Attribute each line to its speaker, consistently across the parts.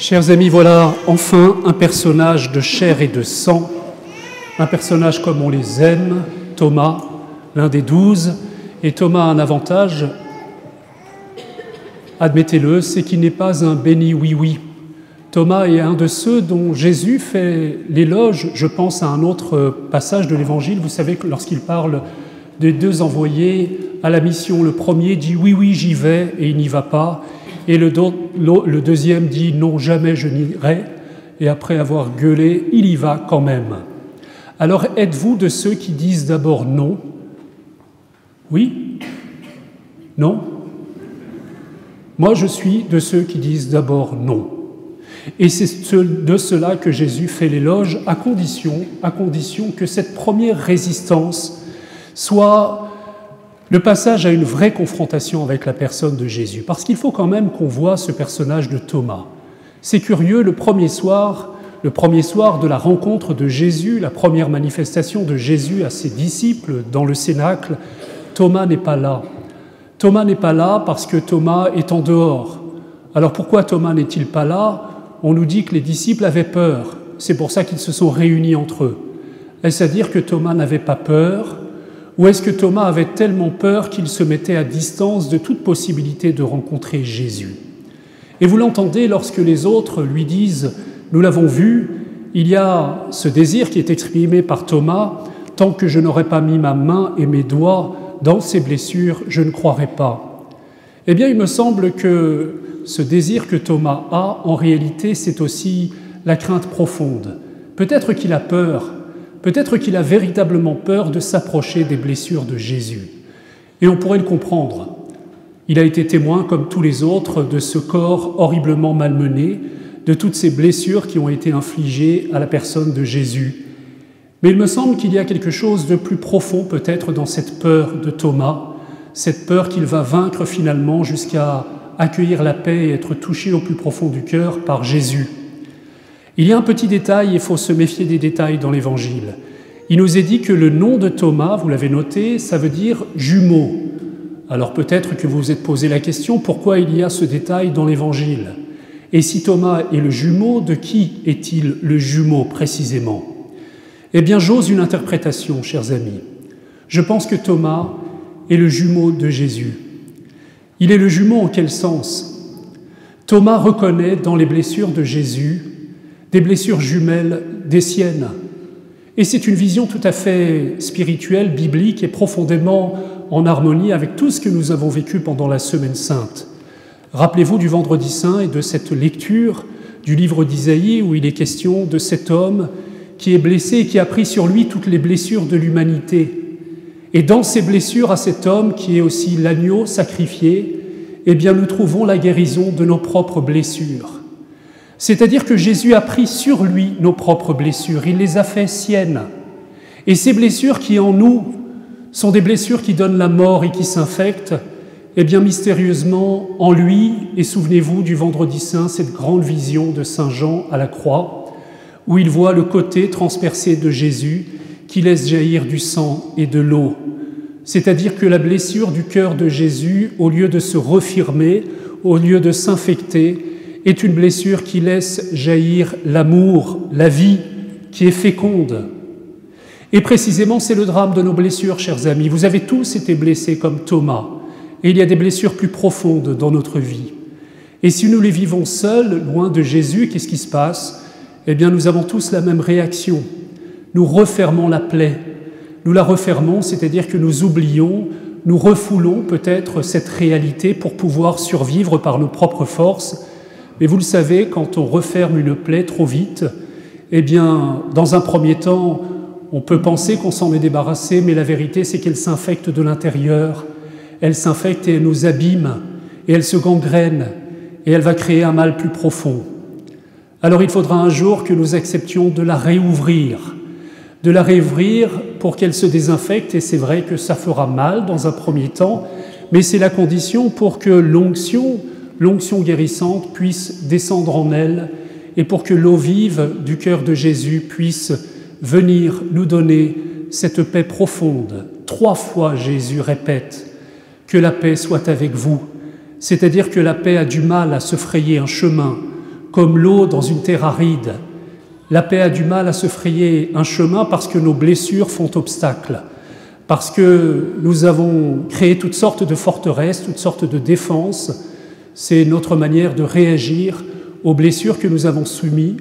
Speaker 1: Chers amis, voilà enfin un personnage de chair et de sang, un personnage comme on les aime, Thomas, l'un des 12. Et Thomas a un avantage, admettez-le, c'est qu'il n'est pas un béni oui-oui. Thomas est un de ceux dont Jésus fait l'éloge, je pense à un autre passage de l'Évangile, vous savez, lorsqu'il parle des deux envoyés à la mission, le premier dit « oui, oui, j'y vais » et il n'y va pas. Et le deuxième dit « non, jamais je n'irai » et après avoir gueulé, il y va quand même. Alors êtes-vous de ceux qui disent d'abord non? Oui? Non? Moi je suis de ceux qui disent d'abord non. Et c'est de cela que Jésus fait l'éloge à condition que cette première résistance soit le passage à une vraie confrontation avec la personne de Jésus. Parce qu'il faut quand même qu'on voit ce personnage de Thomas. C'est curieux, le premier soir de la rencontre de Jésus, la première manifestation de Jésus à ses disciples dans le Cénacle, Thomas n'est pas là. Thomas n'est pas là parce que Thomas est en dehors. Alors pourquoi Thomas n'est-il pas là? On nous dit que les disciples avaient peur. C'est pour ça qu'ils se sont réunis entre eux. Est-ce à dire que Thomas n'avait pas peur? Ou est-ce que Thomas avait tellement peur qu'il se mettait à distance de toute possibilité de rencontrer Jésus? Et vous l'entendez lorsque les autres lui disent « Nous l'avons vu », il y a ce désir qui est exprimé par Thomas « Tant que je n'aurai pas mis ma main et mes doigts dans ces blessures, je ne croirai pas ». Eh bien, il me semble que ce désir que Thomas a, en réalité, c'est aussi la crainte profonde. Peut-être qu'il a peur, peut-être qu'il a véritablement peur de s'approcher des blessures de Jésus. Et on pourrait le comprendre. Il a été témoin, comme tous les autres, de ce corps horriblement malmené, de toutes ces blessures qui ont été infligées à la personne de Jésus. Mais il me semble qu'il y a quelque chose de plus profond peut-être dans cette peur de Thomas, cette peur qu'il va vaincre finalement jusqu'à accueillir la paix et être touché au plus profond du cœur par Jésus. Il y a un petit détail, il faut se méfier des détails dans l'Évangile. Il nous est dit que le nom de Thomas, vous l'avez noté, ça veut dire jumeau. Alors peut-être que vous vous êtes posé la question, pourquoi il y a ce détail dans l'Évangile? Et si Thomas est le jumeau, de qui est-il le jumeau précisément? Eh bien, j'ose une interprétation, chers amis. Je pense que Thomas est le jumeau de Jésus. Il est le jumeau en quel sens? Thomas reconnaît dans les blessures de Jésus des blessures jumelles des siennes. Et c'est une vision tout à fait spirituelle, biblique et profondément en harmonie avec tout ce que nous avons vécu pendant la Semaine Sainte. Rappelez-vous du Vendredi Saint et de cette lecture du livre d'Isaïe où il est question de cet homme qui est blessé et qui a pris sur lui toutes les blessures de l'humanité. Et dans ces blessures à cet homme qui est aussi l'agneau sacrifié, eh bien nous trouvons la guérison de nos propres blessures. C'est-à-dire que Jésus a pris sur lui nos propres blessures, il les a fait siennes. Et ces blessures qui en nous sont des blessures qui donnent la mort et qui s'infectent, eh bien mystérieusement en lui, et souvenez-vous du Vendredi Saint, cette grande vision de Saint Jean à la croix, où il voit le côté transpercé de Jésus qui laisse jaillir du sang et de l'eau. C'est-à-dire que la blessure du cœur de Jésus, au lieu de se refermer, au lieu de s'infecter, est une blessure qui laisse jaillir l'amour, la vie, qui est féconde. Et précisément, c'est le drame de nos blessures, chers amis. Vous avez tous été blessés comme Thomas, et il y a des blessures plus profondes dans notre vie. Et si nous les vivons seuls, loin de Jésus, qu'est-ce qui se passe? Eh bien, nous avons tous la même réaction. Nous refermons la plaie. Nous la refermons, c'est-à-dire que nous oublions, nous refoulons peut-être cette réalité pour pouvoir survivre par nos propres forces. Mais vous le savez, quand on referme une plaie trop vite, eh bien, dans un premier temps, on peut penser qu'on s'en est débarrassé, mais la vérité, c'est qu'elle s'infecte de l'intérieur. Elle s'infecte et elle nous abîme, et elle se gangrène, et elle va créer un mal plus profond. Alors il faudra un jour que nous acceptions de la réouvrir pour qu'elle se désinfecte, et c'est vrai que ça fera mal dans un premier temps, mais c'est la condition pour que l'onction guérissante puisse descendre en elle et pour que l'eau vive du cœur de Jésus puisse venir nous donner cette paix profonde. 3 fois Jésus répète que la paix soit avec vous, c'est-à-dire que la paix a du mal à se frayer un chemin comme l'eau dans une terre aride. La paix a du mal à se frayer un chemin parce que nos blessures font obstacle, parce que nous avons créé toutes sortes de forteresses, toutes sortes de défenses. C'est notre manière de réagir aux blessures que nous avons subies.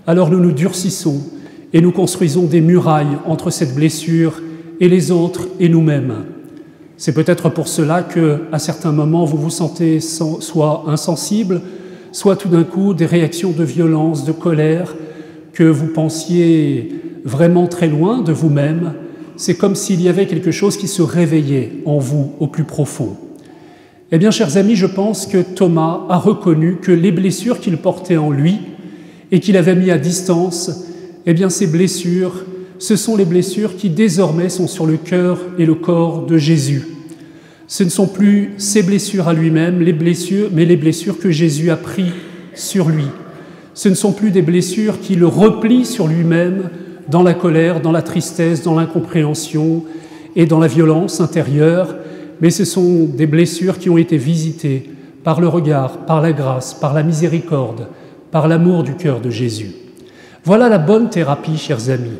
Speaker 1: Alors nous nous durcissons et nous construisons des murailles entre cette blessure et les autres et nous-mêmes. C'est peut-être pour cela qu'à certains moments, vous vous sentez soit insensible, soit tout d'un coup des réactions de violence, de colère, que vous pensiez vraiment très loin de vous-même. C'est comme s'il y avait quelque chose qui se réveillait en vous au plus profond. Eh bien, chers amis, je pense que Thomas a reconnu que les blessures qu'il portait en lui et qu'il avait mis à distance, eh bien, ces blessures, ce sont les blessures qui désormais sont sur le cœur et le corps de Jésus. Ce ne sont plus ses blessures à lui-même, mais les blessures que Jésus a prises sur lui. Ce ne sont plus des blessures qui le replient sur lui-même dans la colère, dans la tristesse, dans l'incompréhension et dans la violence intérieure, mais ce sont des blessures qui ont été visitées par le regard, par la grâce, par la miséricorde, par l'amour du cœur de Jésus. Voilà la bonne thérapie, chers amis.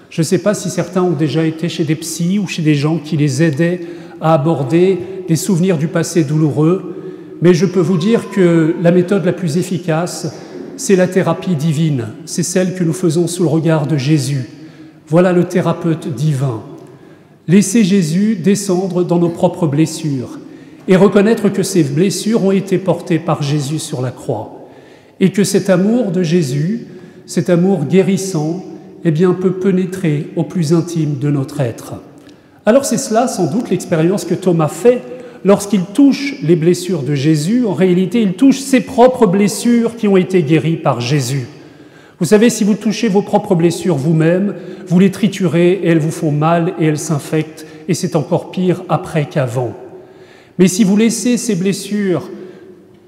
Speaker 1: Je ne sais pas si certains ont déjà été chez des psys ou chez des gens qui les aidaient à aborder des souvenirs du passé douloureux, mais je peux vous dire que la méthode la plus efficace, c'est la thérapie divine, c'est celle que nous faisons sous le regard de Jésus. Voilà le thérapeute divin. Laisser Jésus descendre dans nos propres blessures et reconnaître que ces blessures ont été portées par Jésus sur la croix et que cet amour de Jésus, cet amour guérissant, eh bien, peut pénétrer au plus intime de notre être. Alors c'est cela sans doute l'expérience que Thomas fait lorsqu'il touche les blessures de Jésus. En réalité, il touche ses propres blessures qui ont été guéries par Jésus. Vous savez, si vous touchez vos propres blessures vous-même, vous les triturez et elles vous font mal et elles s'infectent, et c'est encore pire après qu'avant. Mais si vous laissez ces blessures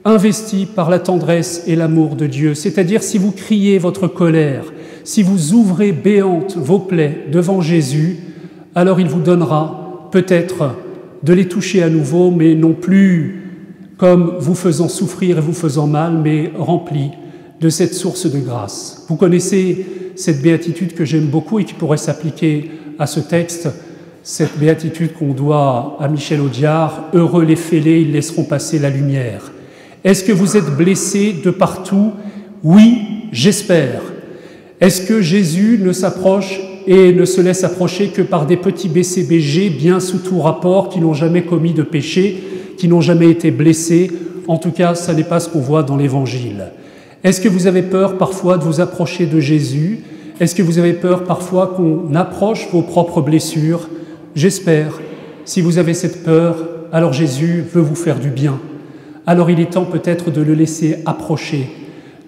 Speaker 1: investies par la tendresse et l'amour de Dieu, c'est-à-dire si vous criez votre colère, si vous ouvrez béantes vos plaies devant Jésus, alors il vous donnera peut-être de les toucher à nouveau, mais non plus comme vous faisant souffrir et vous faisant mal, mais remplis de cette source de grâce. Vous connaissez cette béatitude que j'aime beaucoup et qui pourrait s'appliquer à ce texte, cette béatitude qu'on doit à Michel Audiard, « Heureux les fêlés, ils laisseront passer la lumière ». Est-ce que vous êtes blessés de partout? Oui, j'espère. Est-ce que Jésus ne s'approche et ne se laisse approcher que par des petits BCBG bien sous tout rapport, qui n'ont jamais commis de péché, qui n'ont jamais été blessés? En tout cas, ça n'est pas ce qu'on voit dans l'Évangile. Est-ce que vous avez peur parfois de vous approcher de Jésus? Est-ce que vous avez peur parfois qu'on approche vos propres blessures? J'espère. Si vous avez cette peur, alors Jésus veut vous faire du bien. Alors il est temps peut-être de le laisser approcher.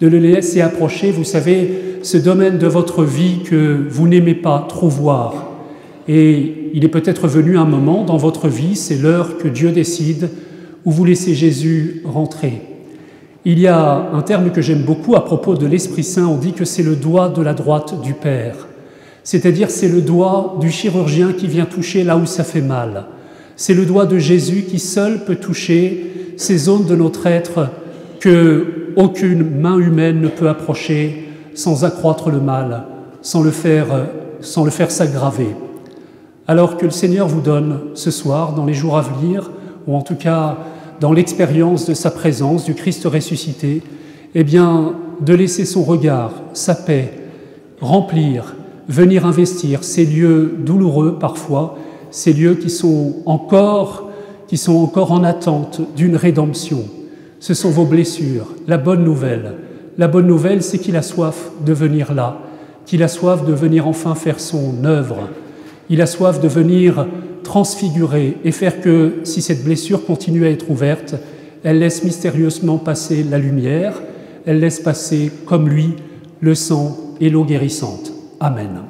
Speaker 1: De le laisser approcher, vous savez, ce domaine de votre vie que vous n'aimez pas trop voir. Et il est peut-être venu un moment dans votre vie, c'est l'heure que Dieu décide, où vous laissez Jésus rentrer. Il y a un terme que j'aime beaucoup à propos de l'Esprit Saint, on dit que c'est le doigt de la droite du Père. C'est-à-dire c'est le doigt du chirurgien qui vient toucher là où ça fait mal. C'est le doigt de Jésus qui seul peut toucher ces zones de notre être que aucune main humaine ne peut approcher sans accroître le mal, sans le faire s'aggraver. Alors que le Seigneur vous donne ce soir, dans les jours à venir, ou en tout cas dans l'expérience de sa présence, du Christ ressuscité, eh bien, de laisser son regard, sa paix, remplir, venir investir ces lieux douloureux parfois, ces lieux qui sont encore en attente d'une rédemption. Ce sont vos blessures. La bonne nouvelle, c'est qu'il a soif de venir là, qu'il a soif de venir enfin faire son œuvre. Il a soif de venir transfigurer et faire que, si cette blessure continue à être ouverte, elle laisse mystérieusement passer la lumière, elle laisse passer, comme lui, le sang et l'eau guérissante. Amen.